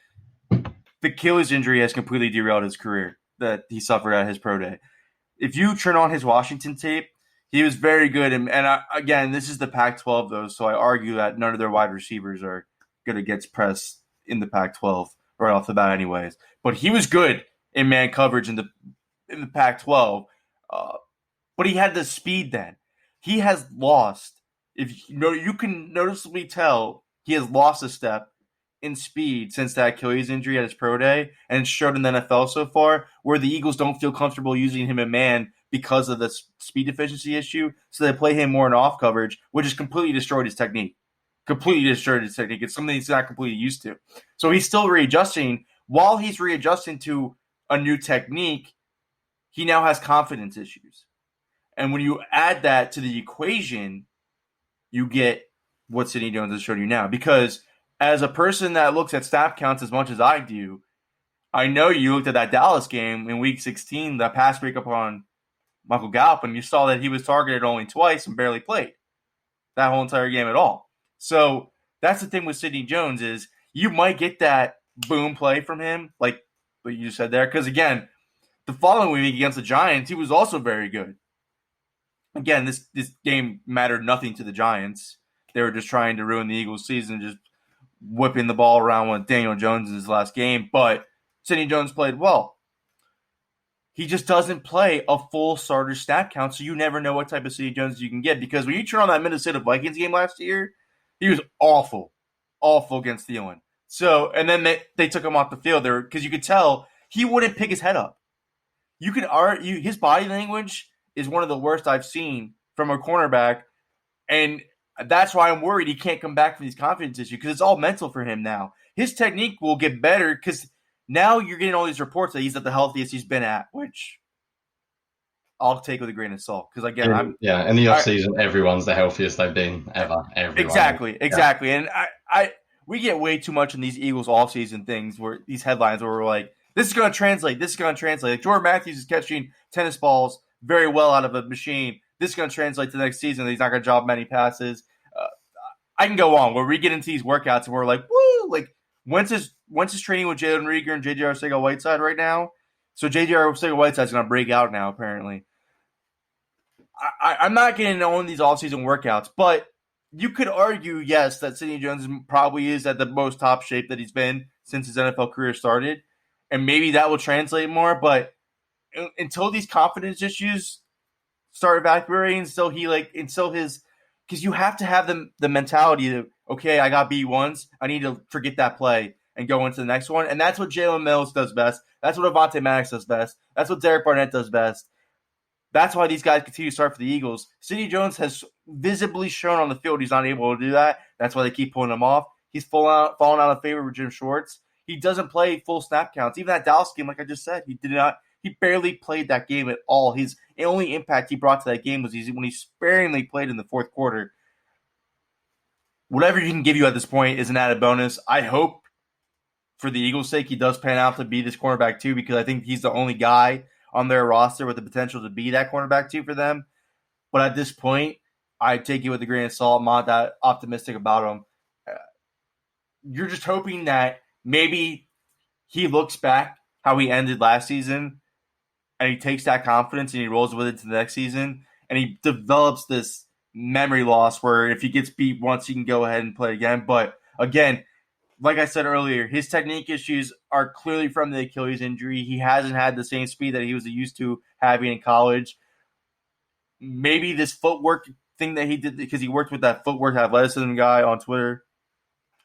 the Achilles injury has completely derailed his career that he suffered at his pro day. If you turn on his Washington tape, he was very good. Again, this is the Pac-12, though, so I argue that none of their wide receivers are going to get pressed in the Pac-12 right off the bat anyways. But he was good in man coverage in the Pac-12. But he had the speed then. He has lost. You can noticeably tell he has lost a step in speed since that Achilles injury at his pro day, and it's showed in the NFL so far, where the Eagles don't feel comfortable using him in man because of the speed deficiency issue, so they play him more in off coverage, which has completely destroyed his technique. It's something he's not completely used to. So he's still readjusting. While he's readjusting to a new technique, he now has confidence issues. And when you add that to the equation, you get what Sidney Jones has shown you now. Because as a person that looks at snap counts as much as I do, I know you looked at that Dallas game in Week 16, that pass breakup on Michael Gallup, and you saw that he was targeted only twice and barely played that whole entire game at all. So that's the thing with Sidney Jones is you might get that boom play from him, like what you said there. Because, again, the following week against the Giants, he was also very good. Again, this game mattered nothing to the Giants. They were just trying to ruin the Eagles' season, just whipping the ball around with Daniel Jones in his last game. But Sidney Jones played well. He just doesn't play a full starter snap count, so you never know what type of Sidney Jones you can get. Because when you turn on that Minnesota Vikings game last year, he was awful against Thielen. So, and then they took him off the field there because you could tell he wouldn't pick his head up. You could argue his body language is one of the worst I've seen from a cornerback, and that's why I'm worried he can't come back from these confidence issues because it's all mental for him now. His technique will get better because now you're getting all these reports that he's at the healthiest he's been at, which I'll take with a grain of salt. Because again, in the offseason, everyone's the healthiest they've been ever. Everyone. Exactly. And we get way too much in these Eagles offseason things where these headlines where we're like, this is going to translate. Like Jordan Matthews is catching tennis balls very well out of a machine. This is going to translate to the next season. He's not going to drop many passes. I can go on where we get into these workouts and we're like, woo, like. Wentz is training with Jalen Reagor and J.J. Arcega-Whiteside right now. So J.J. Arcega-Whiteside's going to break out now, apparently. I'm not getting on these offseason workouts, but you could argue, yes, that Sidney Jones probably is at the most top shape that he's been since his NFL career started. And maybe that will translate more, but until these confidence issues start evaporating, until his – because you have to have the mentality that, okay, I got beat once. I need to forget that play and go into the next one. And that's what Jalen Mills does best. That's what Avonte Maddox does best. That's what Derek Barnett does best. That's why these guys continue to start for the Eagles. Sidney Jones has visibly shown on the field he's not able to do that. That's why they keep pulling him off. He's fallen out of favor with Jim Schwartz. He doesn't play full snap counts. Even that Dallas game, like I just said, he barely played that game at all. His only impact he brought to that game was when he sparingly played in the fourth quarter. Whatever he can give you at this point is an added bonus. I hope, for the Eagles' sake, he does pan out to be this cornerback too, because I think he's the only guy on their roster with the potential to be that cornerback too for them. But at this point, I take it with a grain of salt. I'm not that optimistic about him. You're just hoping that maybe he looks back how he ended last season and he takes that confidence and he rolls with it to the next season and he develops this memory loss where if he gets beat once, he can go ahead and play again. But again, like I said earlier, his technique issues are clearly from the Achilles injury. He hasn't had the same speed that he was used to having in college. Maybe this footwork thing that he did because he worked with that footwork athleticism guy on Twitter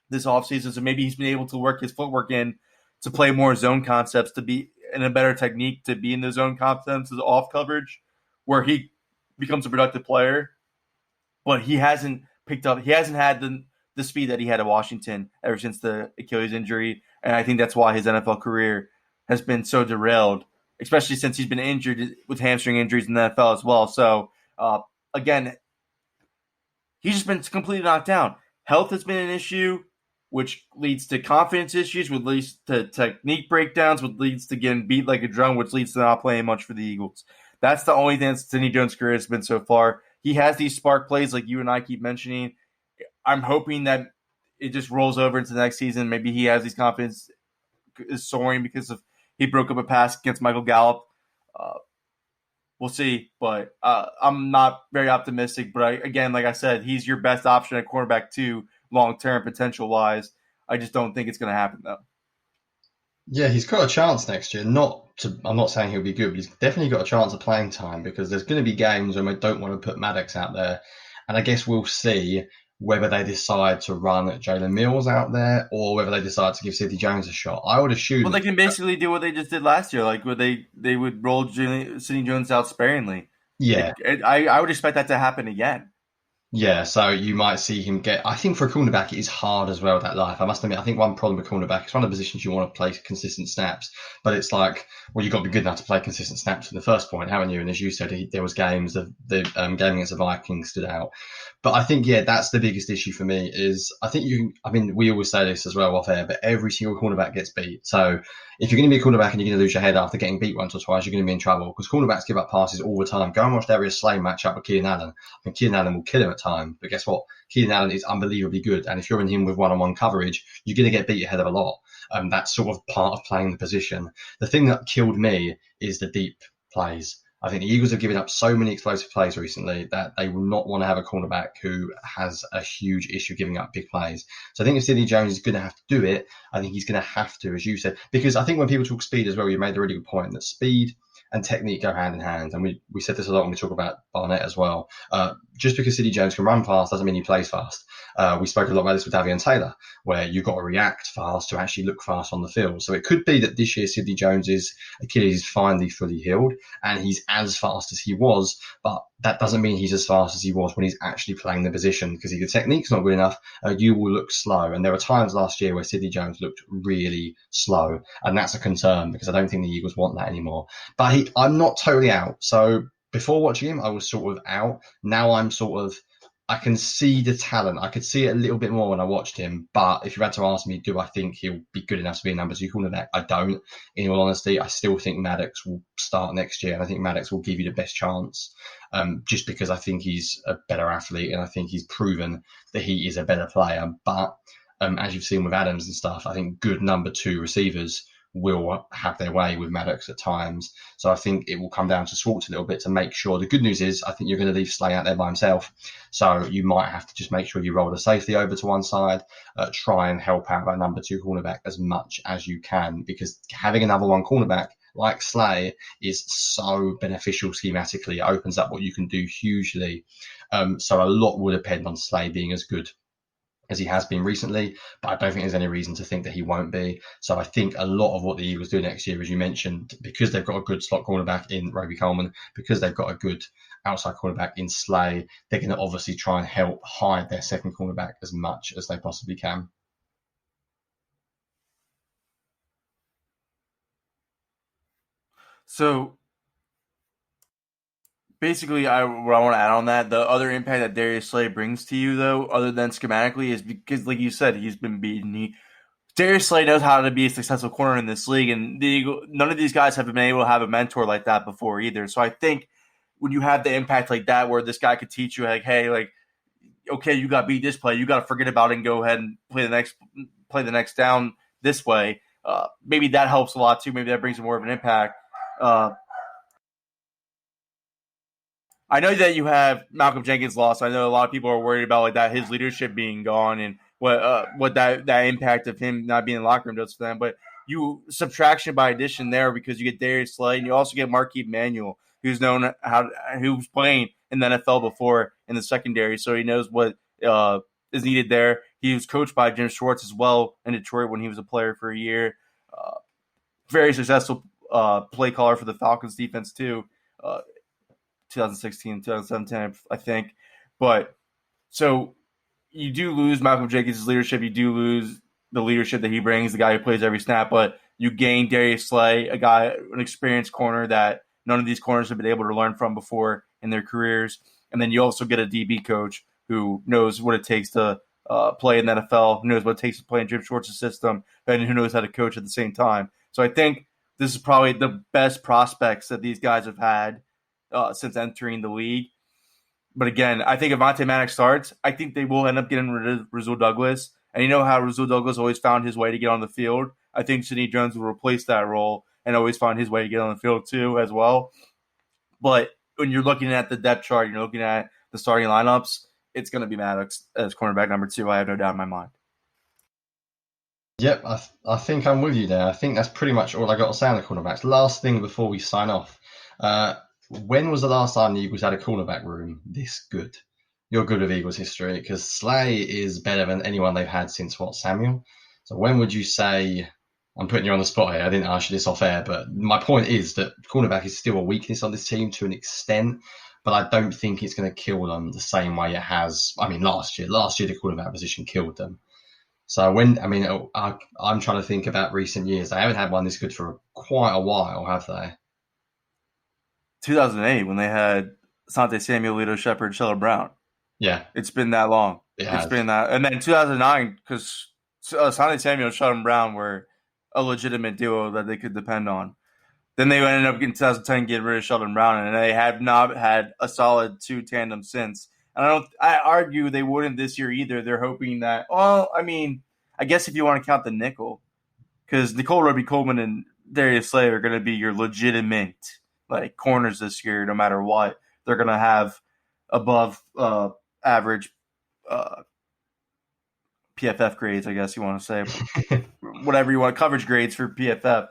this offseason. So maybe he's been able to work his footwork in to play more zone concepts, to be in a better technique to be in the zone concepts off coverage where he becomes a productive player. But he hasn't had the speed that he had at Washington ever since the Achilles injury. And I think that's why his NFL career has been so derailed, especially since he's been injured with hamstring injuries in the NFL as well. So, again, he's just been completely knocked down. Health has been an issue, which leads to confidence issues, which leads to technique breakdowns, which leads to getting beat like a drum, which leads to not playing much for the Eagles. That's the only thing that Sidney Jones' career has been so far. He has these spark plays like you and I keep mentioning. I'm hoping that it just rolls over into the next season. Maybe he has these confidence is soaring because of he broke up a pass against Michael Gallup. We'll see, but I'm not very optimistic. But again, like I said, he's your best option at cornerback too, long-term potential-wise. I just don't think it's going to happen, though. Yeah, he's got a chance next year. I'm not saying he'll be good, but he's definitely got a chance of playing time because there's going to be games when we don't want to put Maddox out there. And I guess we'll see whether they decide to run Jalen Mills out there or whether they decide to give Sidney Jones a shot. I would assume. Well, they can basically do what they just did last year, like where they would roll Sidney Jones out sparingly. Yeah. I would expect that to happen again. Yeah, so you might see him get. I think for a cornerback, it is hard as well, that life. I must admit, I think one problem with cornerback, it's one of the positions you want to play consistent snaps, but it's like, well, you've got to be good enough to play consistent snaps in the first point, haven't you? And as you said, there was games, the game against the Vikings stood out. But I think, yeah, that's the biggest issue for me is we always say this as well off air, but every single cornerback gets beat. So if you're going to be a cornerback and you're going to lose your head after getting beat once or twice, you're going to be in trouble because cornerbacks give up passes all the time. Go and watch Darius Slay match up with Keenan Allen. I mean, Keenan Allen will kill him at time, but guess what? Keenan Allen is unbelievably good. And if you're in him with one-on-one coverage, you're going to get beat ahead of a lot. That's sort of part of playing the position. The thing that killed me is the deep plays. I think the Eagles have given up so many explosive plays recently that they will not want to have a cornerback who has a huge issue giving up big plays. So I think if Sidney Jones is going to have to do it, I think he's going to have to, as you said, because I think when people talk speed as well, you made a really good point that speed and technique go hand in hand. And we said this a lot when we talk about Barnett as well. Just because Sidney Jones can run fast doesn't mean he plays fast. We spoke a lot about this with Avonte Taylor, where you've got to react fast to actually look fast on the field. So it could be that this year Sidney Jones's Achilles is finally fully healed and he's as fast as he was, but that doesn't mean he's as fast as he was when he's actually playing the position because if the technique's not good enough, you will look slow. And there were times last year where Sidney Jones looked really slow, and that's a concern because I don't think the Eagles want that anymore. But I'm not totally out. So before watching him, I was sort of out. Now I can see the talent. I could see it a little bit more when I watched him. But if you had to ask me, do I think he'll be good enough to be a number 2 cornerback? I don't. In all honesty, I still think Maddox will start next year. And I think Maddox will give you the best chance just because I think he's a better athlete and I think he's proven that he is a better player. But as you've seen with Adams and stuff, I think good number 2 receivers will have their way with Maddox at times. So I think it will come down to Schwartz a little bit to make sure. The good news is I think you're going to leave Slay out there by himself. So you might have to just make sure you roll the safety over to one side, try and help out that number 2 cornerback as much as you can, because having another one cornerback like Slay is so beneficial schematically. It opens up what you can do hugely. So a lot will depend on Slay being as good as he has been recently, but I don't think there's any reason to think that he won't be. So I think a lot of what the Eagles do next year, as you mentioned, because they've got a good slot cornerback in Roby Coleman, because they've got a good outside cornerback in Slay, they're going to obviously try and help hide their second cornerback as much as they possibly can. So basically, what I want to add on that, the other impact that Darius Slay brings to you, though, other than schematically, is because, like you said, he's been beaten. Darius Slay knows how to be a successful corner in this league, and none of these guys have been able to have a mentor like that before either. So I think when you have the impact like that, where this guy could teach you, like, hey, like, okay, you got beat this play, you got to forget about it and go ahead and play the next down this way. Maybe that helps a lot too. Maybe that brings more of an impact. I know that you have Malcolm Jenkins lost. I know a lot of people are worried about like that, his leadership being gone and what that impact of him not being in the locker room does for them. But you subtraction by addition there because you get Darius Slay and you also get Marquise Manuel, who's playing in the NFL before in the secondary, so he knows what is needed there. He was coached by Jim Schwartz as well in Detroit when he was a player for a year. Very successful play caller for the Falcons defense too, 2016, 2017, I think. But so you do lose Malcolm Jenkins' leadership. You do lose the leadership that he brings, the guy who plays every snap. But you gain Darius Slay, a guy, an experienced corner that none of these corners have been able to learn from before in their careers. And then you also get a DB coach who knows what it takes to play in the NFL, who knows what it takes to play in Jim Schwartz's system, and who knows how to coach at the same time. So I think this is probably the best prospects that these guys have had since entering the league. But again, I think if Avonte Maddox starts, I think they will end up getting rid of Rasul Douglas. And you know how Rasul Douglas always found his way to get on the field? I think Sidney Jones will replace that role and always find his way to get on the field too as well. But when you're looking at the depth chart, you're looking at the starting lineups, it's going to be Maddox as cornerback number 2. I have no doubt in my mind. Yep, I think I'm with you there. I think that's pretty much all I got to say on the cornerbacks. Last thing before we sign off. When was the last time the Eagles had a cornerback room this good? You're good with Eagles history because Slay is better than anyone they've had since, Samuel? So when would you say, I'm putting you on the spot here, I didn't ask you this off air, but my point is that cornerback is still a weakness on this team to an extent, but I don't think it's going to kill them the same way it has. I mean, last year the cornerback position killed them. So I'm trying to think about recent years. They haven't had one this good for quite a while, have they? 2008 when they had Asante Samuel, Lito Shepherd, Sheldon Brown. Yeah. It's been that long. It's been that. And then 2009, because Asante Samuel and Sheldon Brown were a legitimate duo that they could depend on. Then they ended up in 2010 getting rid of Sheldon Brown, and they have not had a solid 2 tandem since. And I argue they wouldn't this year either. They're hoping that, I guess if you want to count the nickel, because Nicole Roby-Coleman and Darius Slay are going to be your legitimate corners this year, no matter what. They're going to have above average PFF grades, I guess you want to say. Whatever you want, coverage grades for PFF.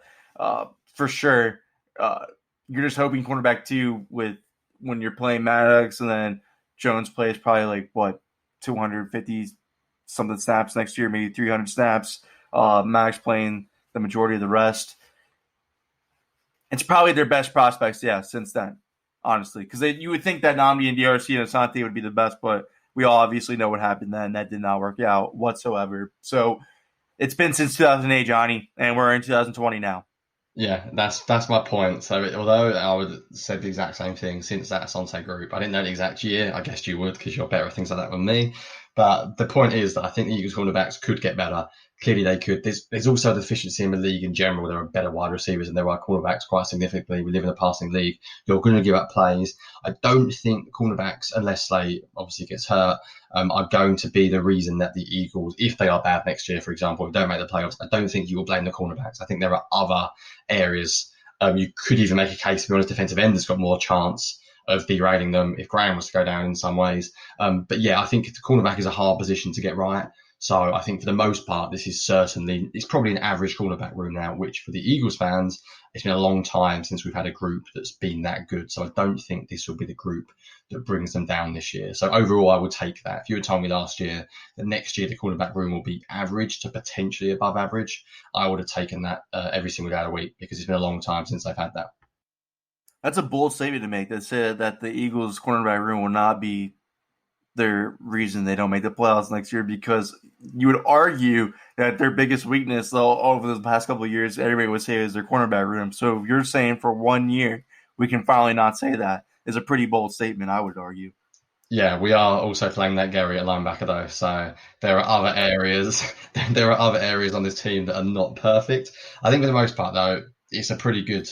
For sure. You're just hoping cornerback 2 when you're playing Maddox, and then Jones plays probably 250 something snaps next year, maybe 300 snaps. Maddox playing the majority of the rest. It's probably their best prospects, since then, honestly. Because you would think that Nnamdi and DRC and Asante would be the best, but we all obviously know what happened then. That did not work out whatsoever. So it's been since 2008, Johnny, and we're in 2020 now. Yeah, that's my point. So although I would have said the exact same thing since that Asante group, I didn't know the exact year. I guess you would because you're better at things like that than me. But the point is that I think the Eagles cornerbacks could get better. Clearly they could. There's also a deficiency in the league in general. There are better wide receivers than there are cornerbacks quite significantly. We live in a passing league. You're going to give up plays. I don't think cornerbacks, unless Slay obviously gets hurt, are going to be the reason that the Eagles, if they are bad next year, for example, don't make the playoffs. I don't think you will blame the cornerbacks. I think there are other areas. You could even make a case, to be honest, defensive end has got more chance of derailing them if Graham was to go down in some ways. But yeah, I think the cornerback is a hard position to get right. So I think for the most part, it's probably an average cornerback room now, which for the Eagles fans, it's been a long time since we've had a group that's been that good. So I don't think this will be the group that brings them down this year. So overall, I would take that. If you had told me last year that next year the cornerback room will be average to potentially above average, I would have taken that every single day of the week because it's been a long time since they've had that. That's a bold statement to make that said that the Eagles cornerback room will not be their reason they don't make the playoffs next year, because you would argue that their biggest weakness though over the past couple of years, everybody would say, is their cornerback room. So if you're saying for 1 year we can finally not say that, is a pretty bold statement, I would argue. Yeah, we are also playing that Gary at linebacker though, so there are other areas. There are other areas on this team that are not perfect. I think for the most part though, it's a pretty good.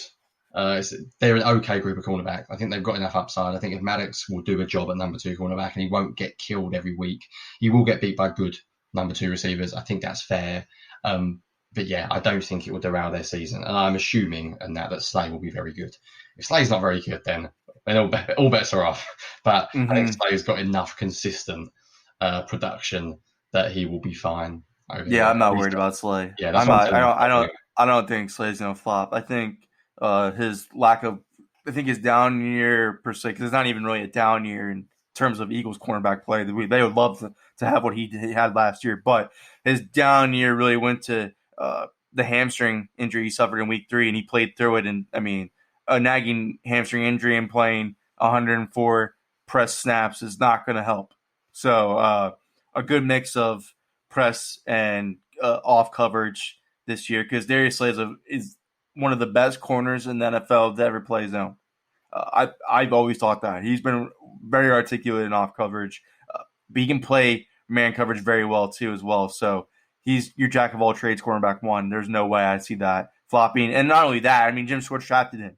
They're an okay group of cornerback. I think they've got enough upside. I think if Maddox will do a job at number 2 cornerback and he won't get killed every week, he will get beat by good number 2 receivers. I think that's fair. But yeah, I don't think it will derail their season. And I'm assuming that Slay will be very good. If Slay's not very good, then all bets are off. But I think Slay's got enough consistent production that he will be fine. I'm not worried about Slay. Yeah, I don't think Slay's gonna flop. I think his down year per se, because it's not even really a down year in terms of Eagles cornerback play. They would love to have what he had last year, but his down year really went to the hamstring injury he suffered in week 3, and he played through it. And I mean, a nagging hamstring injury and playing 104 press snaps is not going to help. So a good mix of press and off coverage this year, because Darius Slay is one of the best corners in the NFL to ever play zone. I've always thought that. He's been very articulate in off coverage, but he can play man coverage very well too as well. So he's your jack of all trades cornerback 1. There's no way I see that flopping. And not only that, I mean, Jim Schwartz drafted him.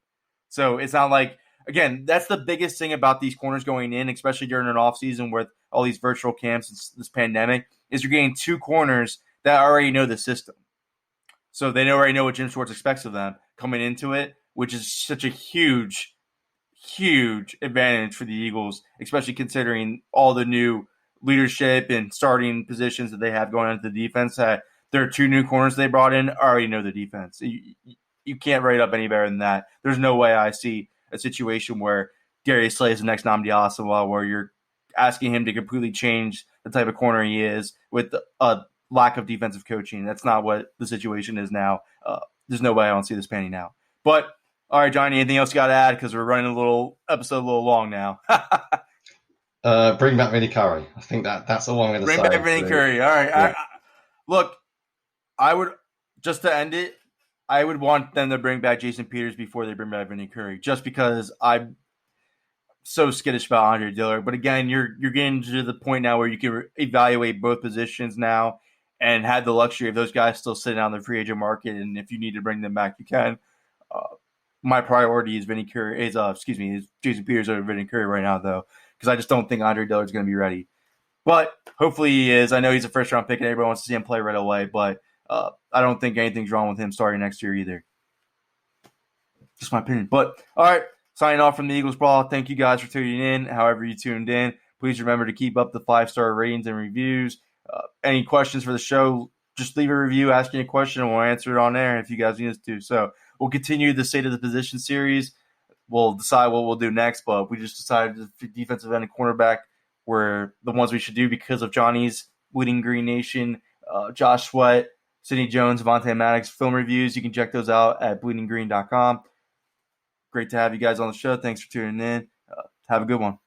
So it's not like, again, that's the biggest thing about these corners going in, especially during an offseason with all these virtual camps and this pandemic, is you're getting 2 corners that already know the system. So they already know what Jim Schwartz expects of them coming into it, which is such a huge advantage for the Eagles, especially considering all the new leadership and starting positions that they have going into the defense. There are 2 new corners they brought in, already know the defense. You can't write up any better than that. There's no way I see a situation where Darius Slay is the next Nnamdi Asomugha, where you're asking him to completely change the type of corner he is with a lack of defensive coaching. That's not what the situation is now. There's no way I don't see this panning out. But, all right, Johnny, anything else you got to add? Because we're running episode a little long now. Bring back Vinny Curry. I think that's all I'm going to say. Bring back Vinny Curry. All right. Yeah. Look, I would, just to end it, I would want them to bring back Jason Peters before they bring back Vinny Curry, just because I'm so skittish about Andre Dillard. But again, you're getting to the point now where you can evaluate both positions now and have the luxury of those guys still sitting on the free agent market. And if you need to bring them back, you can. My priority is is Jason Peters over Vinny Curry right now, though, because I just don't think Andre Dillard's going to be ready. But hopefully he is. I know he's a first-round pick and everybody wants to see him play right away, but I don't think anything's wrong with him starting next year either. Just my opinion. But, all right, signing off from the Eagles Brawl. Thank you guys for tuning in, however you tuned in. Please remember to keep up the 5-star ratings and reviews. Any questions for the show, just leave a review asking a question, and we'll answer it on air if you guys need us to. So we'll continue the State of the Position series. We'll decide what we'll do next, but we just decided the defensive end and cornerback were the ones we should do because of Johnny's Bleeding Green Nation, Josh Sweat, Sidney Jones, Avonte, and Maddox film reviews. You can check those out at bleedinggreen.com. Great to have you guys on the show. Thanks for tuning in. Have a good one.